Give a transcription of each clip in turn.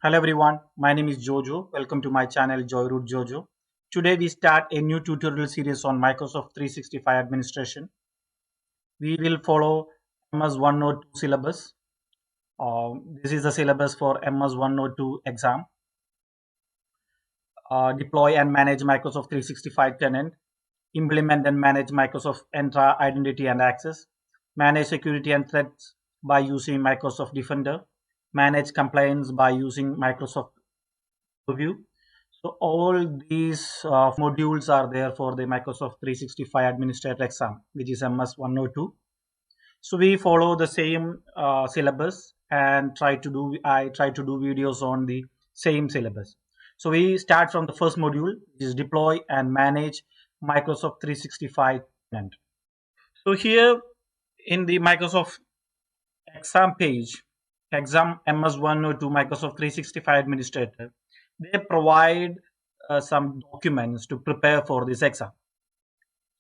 Hello everyone, my name is Jojo. Welcome to my channel Joyroute-jojo. Today we start a new tutorial series on Microsoft 365 administration. We will follow MS-102 syllabus. This is the syllabus for MS-102 exam. Deploy and manage Microsoft 365 tenant. Implement and manage Microsoft Entra identity and access. Manage security and threats by using Microsoft Defender. Manage compliance by using Microsoft Purview. So all these modules are there for the Microsoft 365 Administrator exam, which is MS-102. So we follow the same syllabus and I try to do videos on the same syllabus. So we start from the first module, which is deploy and manage Microsoft 365 tenant. So here in the Microsoft exam page, exam MS-102 Microsoft 365 Administrator, they provide some documents to prepare for this exam.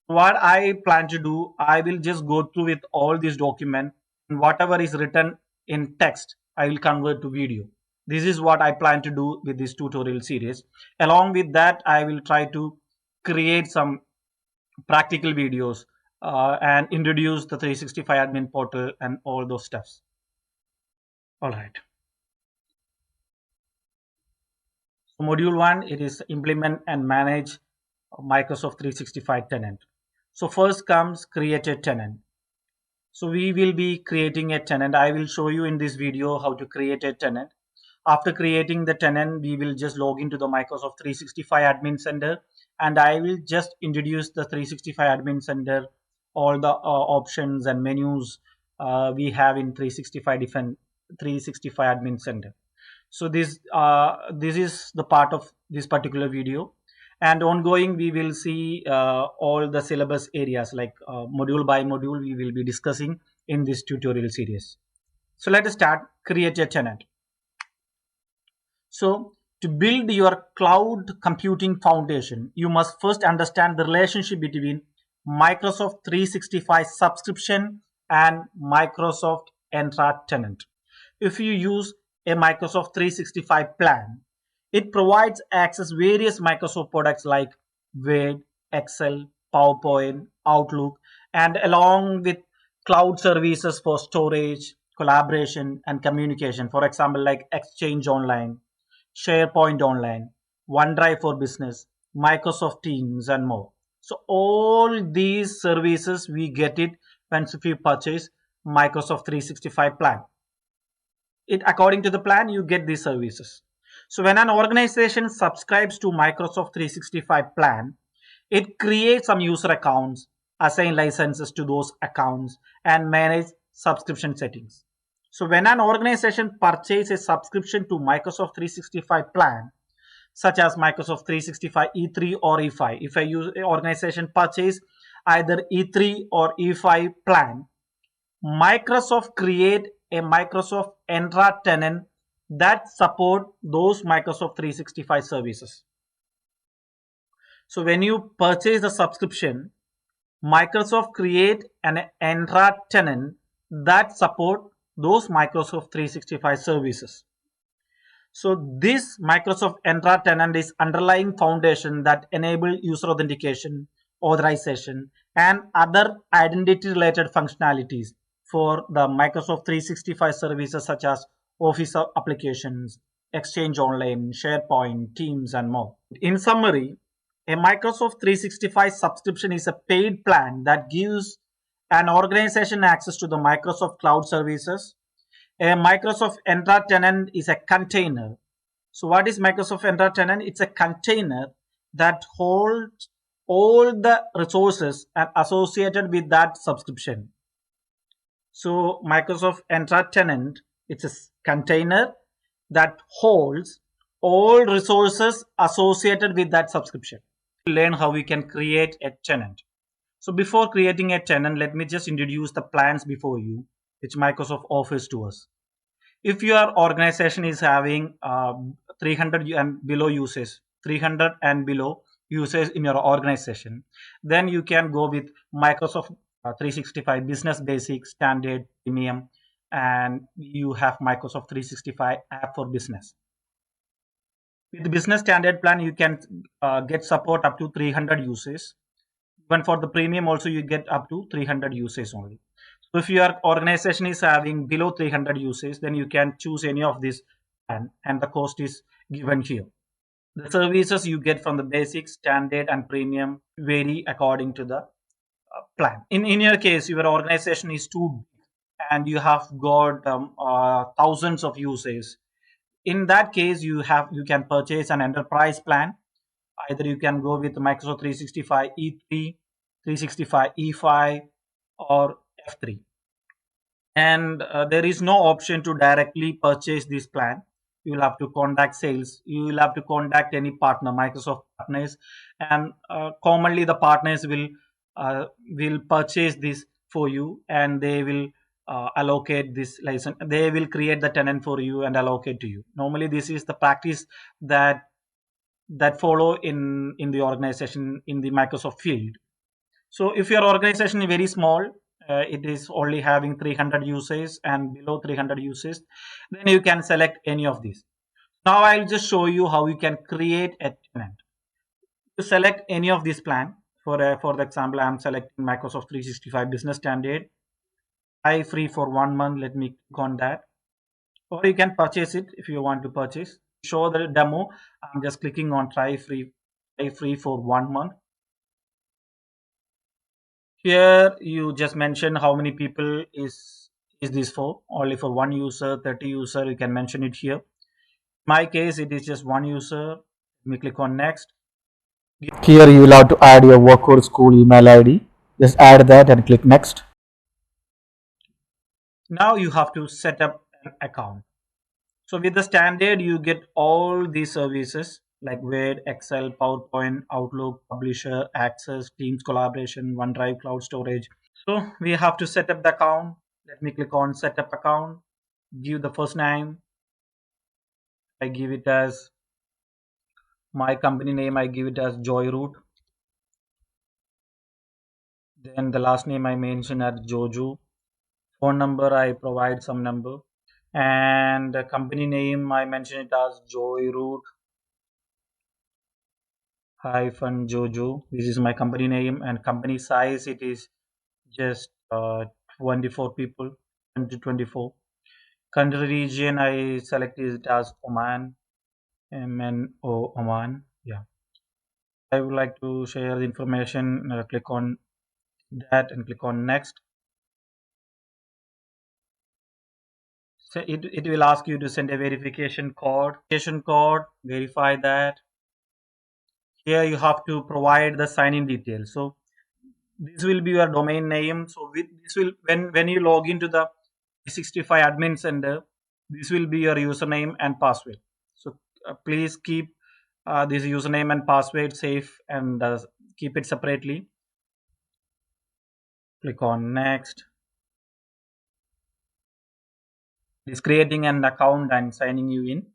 What I plan to do, I will just go through with all these documents, and whatever is written in text, I will convert to video. This is what I plan to do with this tutorial series. Along with that, I will try to create some practical videos and introduce the 365 admin portal and all those stuffs. All right. So module 1, it is implement and manage Microsoft 365 tenant. So first comes create a tenant. So we will be creating a tenant. I will show you in this video how to create a tenant. After creating the tenant, we will just log into the Microsoft 365 admin center, and I will just introduce the 365 admin center, all the options and menus we have in 365 admin center. So this is the part of this particular video, and ongoing we will see all the syllabus areas, like module by module we will be discussing in this tutorial series. So let us start. Create a tenant. So to build your cloud computing foundation, you must first understand the relationship between Microsoft 365 subscription and Microsoft Entra tenant. If you use a Microsoft 365 plan, it provides access various Microsoft products like Word, Excel, PowerPoint, Outlook, and along with cloud services for storage, collaboration, and communication. For example, like Exchange Online, SharePoint Online, OneDrive for Business, Microsoft Teams, and more. So all these services we get it once if you purchase Microsoft 365 plan. It according to the plan you get these services. So when an organization subscribes to Microsoft 365 plan, it creates some user accounts, assign licenses to those accounts, and manage subscription settings. So when an organization purchases a subscription to Microsoft 365 plan, such as Microsoft 365 E3 or E5, if a organization purchase either E3 or E5 plan, Microsoft create a Microsoft Entra tenant that support those Microsoft 365 services. So when you purchase the subscription, Microsoft create an Entra tenant that support those Microsoft 365 services. So this Microsoft Entra tenant is underlying foundation that enable user authentication, authorization, and other identity related functionalities for the Microsoft 365 services such as Office applications, Exchange Online, SharePoint, Teams, and more. In summary, a Microsoft 365 subscription is a paid plan that gives an organization access to the Microsoft cloud services. A Microsoft Entra tenant is a container. So what is Microsoft Entra tenant? It's a container that holds all the resources and associated with that subscription. So Microsoft Entra tenant, it's a container that holds all resources associated with that subscription. Learn how we can create a tenant. So before creating a tenant, let me just introduce the plans before you, which Microsoft offers to us. If your organization is having 300 and below users, 300 and below users in your organization, then you can go with Microsoft 365 Business Basic, Standard, Premium, and you have Microsoft 365 App for Business. With the business standard plan, you can get support up to 300 uses. Even for the premium also, you get up to 300 uses only. So if your organization is having below 300 uses, then you can choose any of this plan, and the cost is given here. The services you get from the basic, standard, and premium vary according to the plan. In your case, your organization is too big and you have got thousands of users. In that case, you can purchase an enterprise plan. Either you can go with Microsoft 365 E3, 365 E5, or F3. And there is no option to directly purchase this plan. You will have to contact sales, you will have to contact any partner, Microsoft partners, and commonly the partners will purchase this for you, and they will allocate this license, they will create the tenant for you and allocate to you. Normally this is the practice that follow in the organization in the Microsoft field. So if your organization is very small, it is only having 300 users and below 300 users, then you can select any of these. Now I'll just show you how you can create a tenant. To select any of this plan, for the example, I'm selecting Microsoft 365 Business Standard. I free for 1 month. Let me click on that. Or you can purchase it if you want to purchase. Show the demo. I'm just clicking on try free for 1 month. Here you just mention how many people is this for. Only for one user, 30 user, you can mention it here. In my case, it is just one user. Let me click on next. Here you will have to add your work or school email ID. Just add that and click next. Now you have to set up an account. So with the standard, you get all these services like Word, Excel, PowerPoint, Outlook, Publisher, Access, Teams collaboration, OneDrive, cloud storage. So we have to set up the account. Let me click on set up account. Give the first name. I give it as my company name. I give it as Joyroute. Then the last name I mention as Jojo. Phone number I provide some number. And the company name I mention it as Joyroute-jojo. This is my company name, and company size it is just 24 people, 20 to 24. Country region I select it as Oman, MNO Oman. Yeah, I would like to share the information. Click on that and click on next. So it will ask you to send a verification code. Verify that. Here you have to provide the sign-in details. So this will be your domain name. So with this will when you log into the 365 admin center, this will be your username and password. So please keep this username and password safe, and keep it separately. Click on next. It's creating an account and signing you in.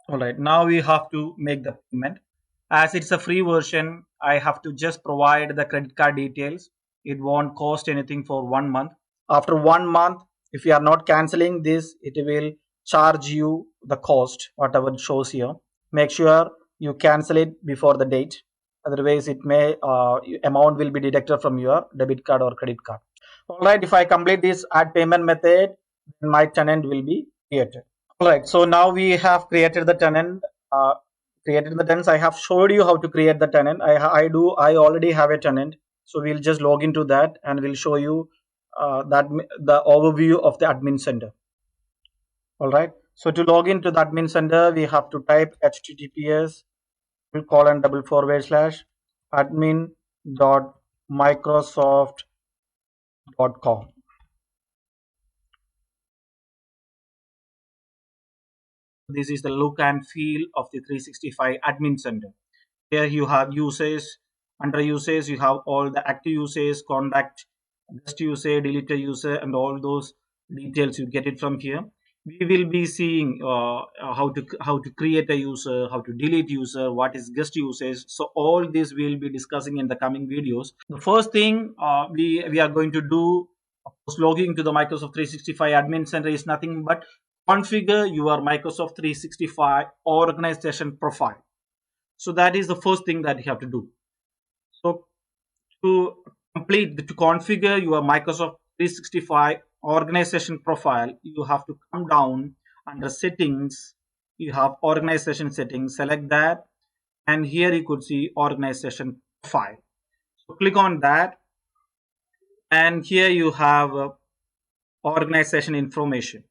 All right, now we have to make the payment. As it's a free version, I have to just provide the credit card details. It won't cost anything for 1 month. After 1 month, if you are not canceling this, it will charge you the cost, whatever it shows here. Make sure you cancel it before the date. Otherwise, it may amount will be deducted from your debit card or credit card. All right, if I complete this add payment method, then my tenant will be created. All right, so now we have created the tenant. Created the tenants. I have showed you how to create the tenant. I already have a tenant, so we'll just log into that and we'll show you that the overview of the admin center. All right, so to log into the admin center, we have to type https admin.microsoft.com. This is the look and feel of the 365 admin center. Here you have users. Under users, you have all the active users, contact, guest user, deleted user, and all those details you get it from here. We will be seeing how to create a user, how to delete user, what is guest users. So all this we'll be discussing in the coming videos. The first thing we are going to do post logging to the Microsoft 365 admin center is nothing but configure your Microsoft 365 organization profile. So that is the first thing that you have to do. So to to configure your Microsoft 365 organization profile, you have to come down under settings. You have organization settings, select that, and here you could see organization profile. So click on that, and here you have organization information.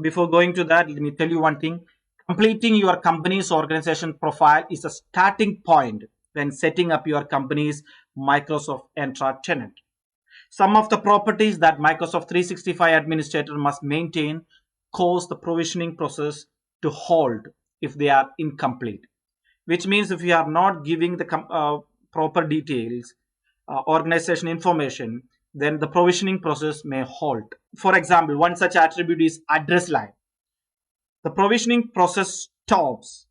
Before going to that, let me tell you one thing. Completing your company's organization profile is a starting point when setting up your company's Microsoft Entra tenant. Some of the properties that Microsoft 365 administrator must maintain cause the provisioning process to halt if they are incomplete, which means if you are not giving the proper details, organization information, then the provisioning process may halt. For example, one such attribute is address line. The provisioning process stops.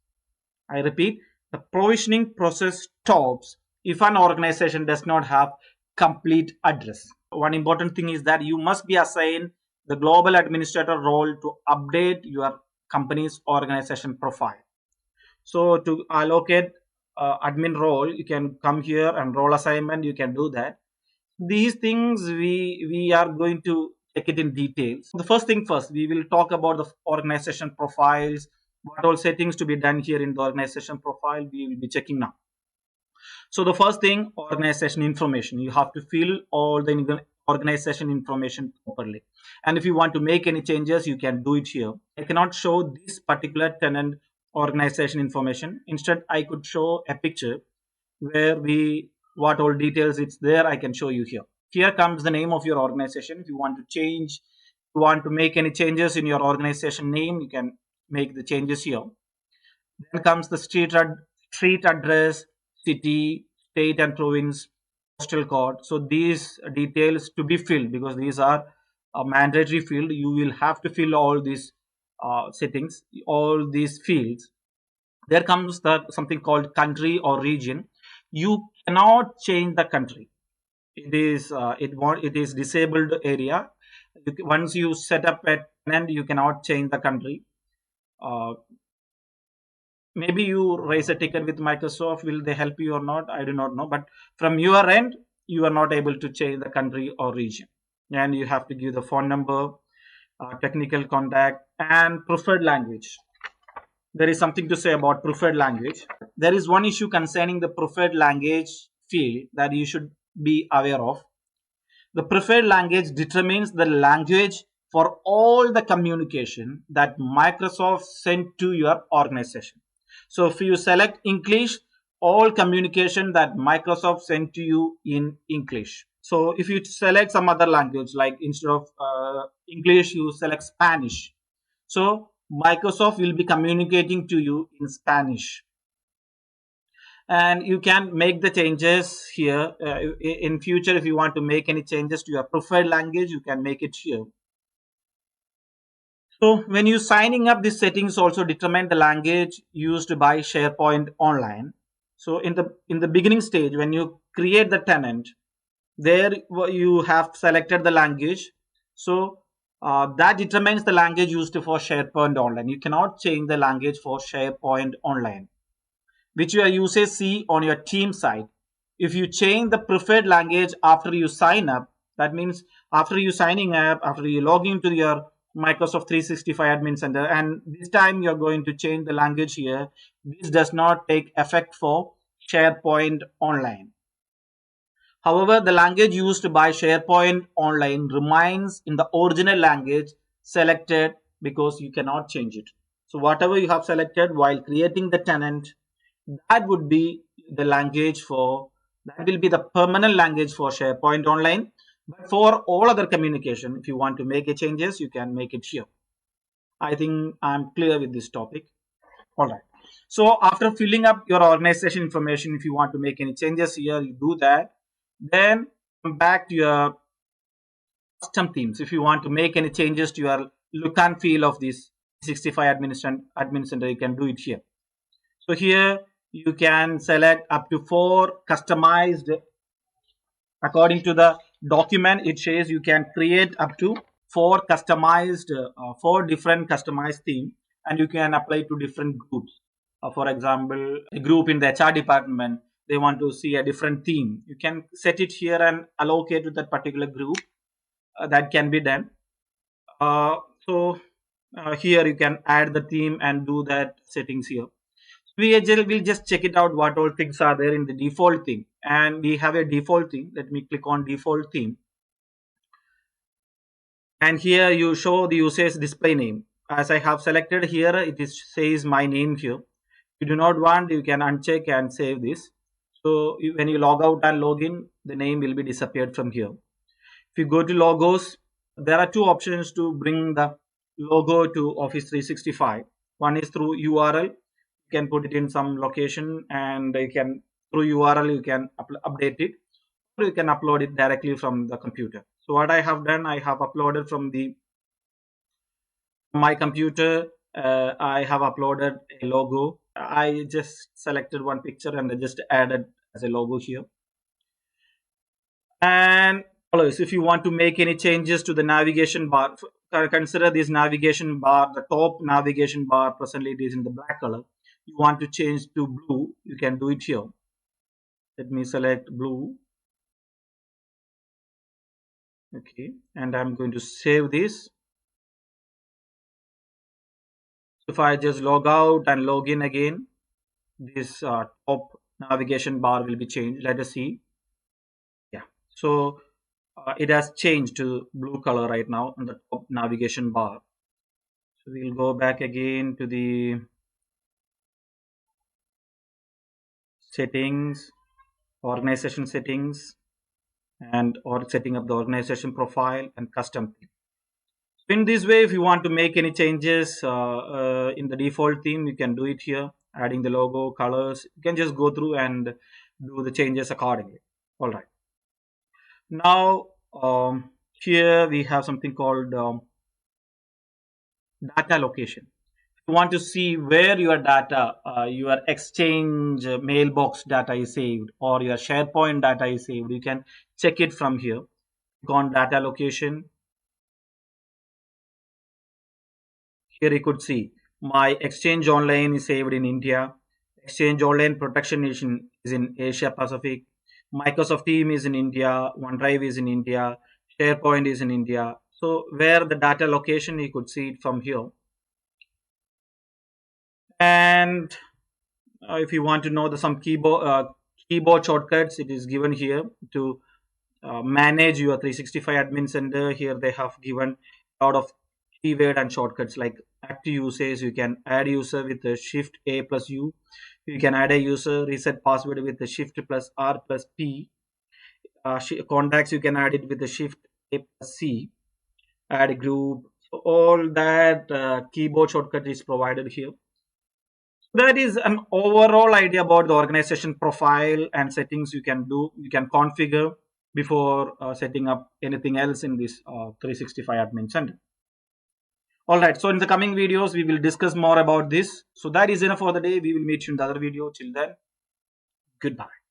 I repeat, the provisioning process stops if an organization does not have complete address. One important thing is that you must be assigned the global administrator role to update your company's organization profile. So to allocate admin role, you can come here and role assignment, you can do that. These things we are going to take it in details. The first thing first, we will talk about the organization profiles, what all settings to be done here in the organization profile we will be checking now. So the first thing, organization information. You have to fill all the organization information properly. And if you want to make any changes, you can do it here. I cannot show this particular tenant organization information. Instead, I could show a picture where what all details it's there, I can show you here. Here comes the name of your organization. If you want to change, you want to make any changes in your organization name, you can make the changes here. Then comes the street address, city, state and province, postal code. So these details to be filled because these are a mandatory field. You will have to fill all these settings, all these fields. There comes something called country or region. You cannot change the country. It is disabled area. Once you set up a tenant, you cannot change the country. Uh, Maybe you raise a ticket with Microsoft. Will they help you or not? I do not know. But from your end, you are not able to change the country or region, and you have to give the phone number, technical contact, and preferred language. There is something to say about preferred language. There is one issue concerning the preferred language field that you should be aware of. The preferred language determines the language for all the communication that Microsoft sent to your organization. So if you select English, all communication that Microsoft sent to you in English. So if you select some other language, like instead of English, you select Spanish. So Microsoft will be communicating to you in Spanish. And you can make the changes here. In future, if you want to make any changes to your preferred language, you can make it here. So when you signing up, these settings also determine the language used by SharePoint Online. So in the beginning stage, when you create the tenant, there you have selected the language. So that determines the language used for SharePoint Online. You cannot change the language for SharePoint Online, which your users see on your team site. If you change the preferred language after you sign up, that means after you signing up, after you log into your Microsoft 365 Admin Center, and this time you're going to change the language here, this does not take effect for SharePoint Online. However, the language used by SharePoint Online remains in the original language selected because you cannot change it. So whatever you have selected while creating the tenant, that would be the language that will be the permanent language for SharePoint Online. But for all other communication, if you want to make a changes, you can make it here. I think I'm clear with this topic. All right. So after filling up your organization information, if you want to make any changes here, you do that. Then come back to your custom themes. If you want to make any changes to your look and feel of this 65 admin center, you can do it here. So here you can select up to 4 customized according to the document. It says you can create up to four different customized theme, and you can apply to different groups. For example, a group in the HR department, they want to see a different theme. You can set it here and allocate to that particular group. That can be done. So here you can add the theme and do that settings here. We'll just check it out what all things are there in the default theme, and we have a default theme. Let me click on default theme, and here you show the usage display name. As I have selected here, it is says my name here. If you do not want, you can uncheck and save this. So when you log out and log in, the name will be disappeared from here. If you go to logos, there are two options to bring the logo to Office 365. One is through URL. You can put it in some location, and you can through URL you can update it, or you can upload it directly from the computer. So what I have done, I have uploaded from my computer. I have uploaded a logo. I just selected one picture and I just added as a logo here. And if you want to make any changes to the navigation bar, consider this navigation bar, the top navigation bar, presently it is in the black color. You want to change to blue, you can do it here. Let me select blue. Okay, and I'm going to save this. If I just log out and log in again, this top navigation bar will be changed. Let us see. Yeah, so it has changed to blue color right now on the top navigation bar. So we'll go back again to the settings, organization settings, and or setting up the organization profile and custom theme. So in this way, if you want to make any changes in the default theme, you can do it here, adding the logo, colors. You can just go through and do the changes accordingly. All right. Now, here we have something called data location. You want to see where your data, your Exchange mailbox data is saved, or your SharePoint data is saved, you can check it from here. Click on data location. Here you could see my Exchange Online is saved in India. Exchange Online Protection is in Asia Pacific. Microsoft Team is in India. OneDrive is in India. SharePoint is in India. So where the data location, you could see it from here. And if you want to know some keyboard shortcuts, it is given here to manage your 365 admin center. Here they have given a lot of keyword and shortcuts like active usage. You can add user with the shift A plus U. You can add a user, reset password with the shift plus R plus P. Contacts, you can add it with the shift A plus C. Add a group. So all that keyboard shortcut is provided here. That is an overall idea about the organization profile and settings you can do. You can configure before setting up anything else in this 365 admin center. All right, so in the coming videos we will discuss more about this. So that is enough for the day. We will meet you in the other video. Till then, goodbye.